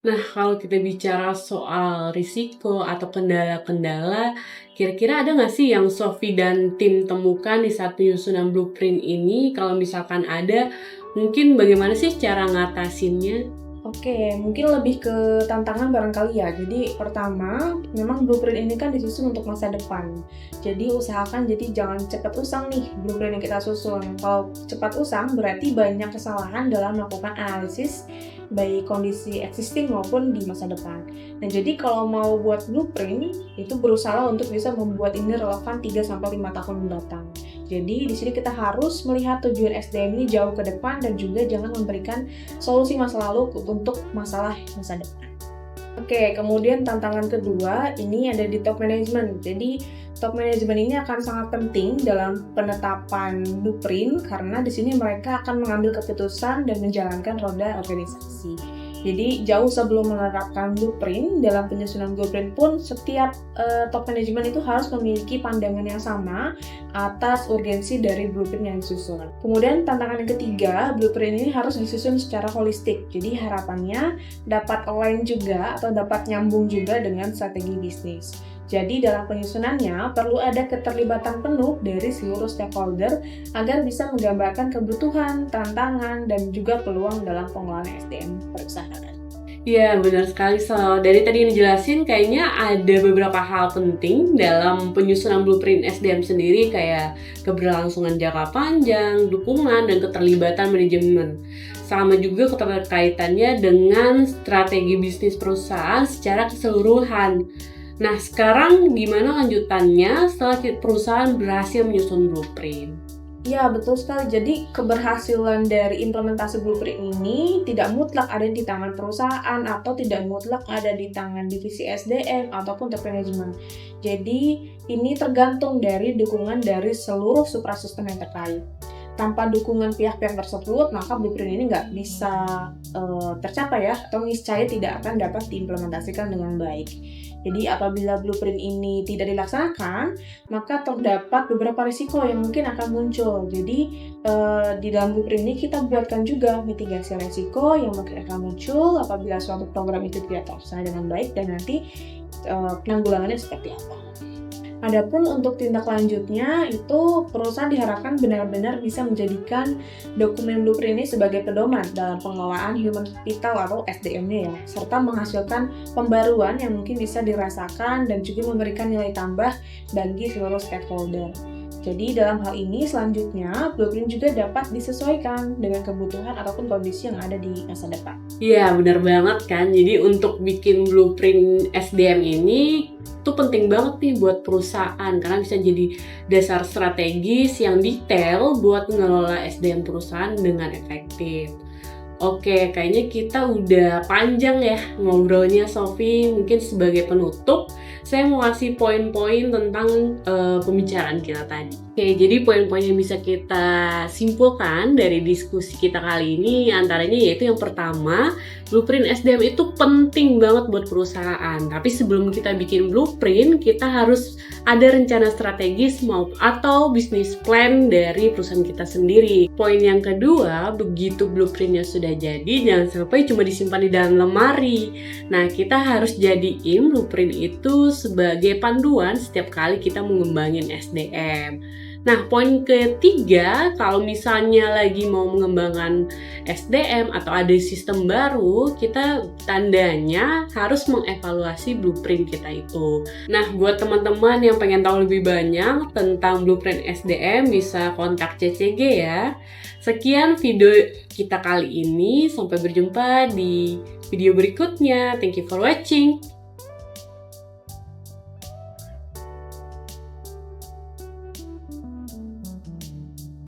Nah, kalau kita bicara soal risiko atau kendala-kendala, kira-kira ada nggak sih yang Sophie dan tim temukan di saat penyusunan blueprint ini? Kalau misalkan ada, mungkin bagaimana sih cara ngatasinnya? Oke, mungkin lebih ke tantangan barangkali ya. Jadi pertama, memang blueprint ini kan disusun untuk masa depan. Jadi usahakan jangan cepat usang nih blueprint yang kita susun. Kalau cepat usang berarti banyak kesalahan dalam melakukan analisis baik kondisi existing maupun di masa depan. Nah, jadi kalau mau buat blueprint itu berusaha untuk bisa membuat ini relevan 3-5 tahun mendatang. Jadi di sini kita harus melihat tujuan SDM ini jauh ke depan dan juga jangan memberikan solusi masa lalu untuk masalah masa depan. Oke, kemudian tantangan kedua ini ada di top management. Jadi top management ini akan sangat penting dalam penetapan blueprint karena di sini mereka akan mengambil keputusan dan menjalankan roda organisasi. Jadi jauh sebelum menerapkan blueprint, dalam penyusunan blueprint pun setiap top management itu harus memiliki pandangan yang sama atas urgensi dari blueprint yang disusun. Kemudian tantangan yang ketiga, blueprint ini harus disusun secara holistik. Jadi harapannya dapat align juga atau dapat nyambung juga dengan strategi bisnis. Jadi dalam penyusunannya perlu ada keterlibatan penuh dari seluruh stakeholder agar bisa menggambarkan kebutuhan, tantangan, dan juga peluang dalam pengelolaan SDM perusahaan. Iya, benar sekali. So, dari tadi yang dijelasin, kayaknya ada beberapa hal penting dalam penyusunan blueprint SDM sendiri, kayak keberlangsungan jangka panjang, dukungan, dan keterlibatan manajemen. Sama juga keterkaitannya dengan strategi bisnis perusahaan secara keseluruhan. Nah, sekarang gimana lanjutannya setelah perusahaan berhasil menyusun blueprint? Ya, betul sekali. Jadi, keberhasilan dari implementasi blueprint ini tidak mutlak ada di tangan perusahaan atau tidak mutlak ada di tangan divisi SDM ataupun top management. Jadi, ini tergantung dari dukungan dari seluruh suprasistem yang terkait. Tanpa dukungan pihak-pihak tersebut, maka blueprint ini nggak bisa tercapai ya, atau niscaya tidak akan dapat diimplementasikan dengan baik. Jadi apabila blueprint ini tidak dilaksanakan, maka terdapat beberapa risiko yang mungkin akan muncul. Jadi di dalam blueprint ini kita buatkan juga mitigasi risiko yang mungkin akan muncul apabila suatu program itu tidak terlaksana dengan baik dan nanti penanggulangannya seperti apa. Adapun untuk tindak lanjutnya itu perusahaan diharapkan benar-benar bisa menjadikan dokumen blueprint ini sebagai pedoman dalam pengelolaan human capital atau SDM-nya ya, serta menghasilkan pembaruan yang mungkin bisa dirasakan dan juga memberikan nilai tambah bagi seluruh stakeholder. Jadi dalam hal ini selanjutnya blueprint juga dapat disesuaikan dengan kebutuhan ataupun kondisi yang ada di masa depan. Iya, benar banget kan. Jadi untuk bikin blueprint SDM ini tuh penting banget nih buat perusahaan karena bisa jadi dasar strategis yang detail buat mengelola SDM perusahaan dengan efektif. Oke, kayaknya kita udah panjang ya ngobrolnya, Sophie. Mungkin sebagai penutup, saya mau kasih poin-poin tentang pembicaraan kita tadi. Oke, jadi poin-poin yang bisa kita simpulkan dari diskusi kita kali ini antaranya yaitu yang pertama, blueprint SDM itu penting banget buat perusahaan. Tapi sebelum kita bikin blueprint, kita harus ada rencana strategis atau bisnis plan dari perusahaan kita sendiri. Poin yang kedua, begitu blueprintnya sudah jadi, jangan sampai cuma disimpan di dalam lemari. Nah, kita harus jadiin blueprint itu sebagai panduan setiap kali kita mengembangin SDM. Nah, poin ketiga, kalau misalnya lagi mau mengembangkan SDM atau ada sistem baru, kita tandanya harus mengevaluasi blueprint kita itu. Nah, buat teman-teman yang pengen tahu lebih banyak tentang blueprint SDM, bisa kontak CCG ya. Sekian video kita kali ini, sampai berjumpa di video berikutnya. Thank you for watching.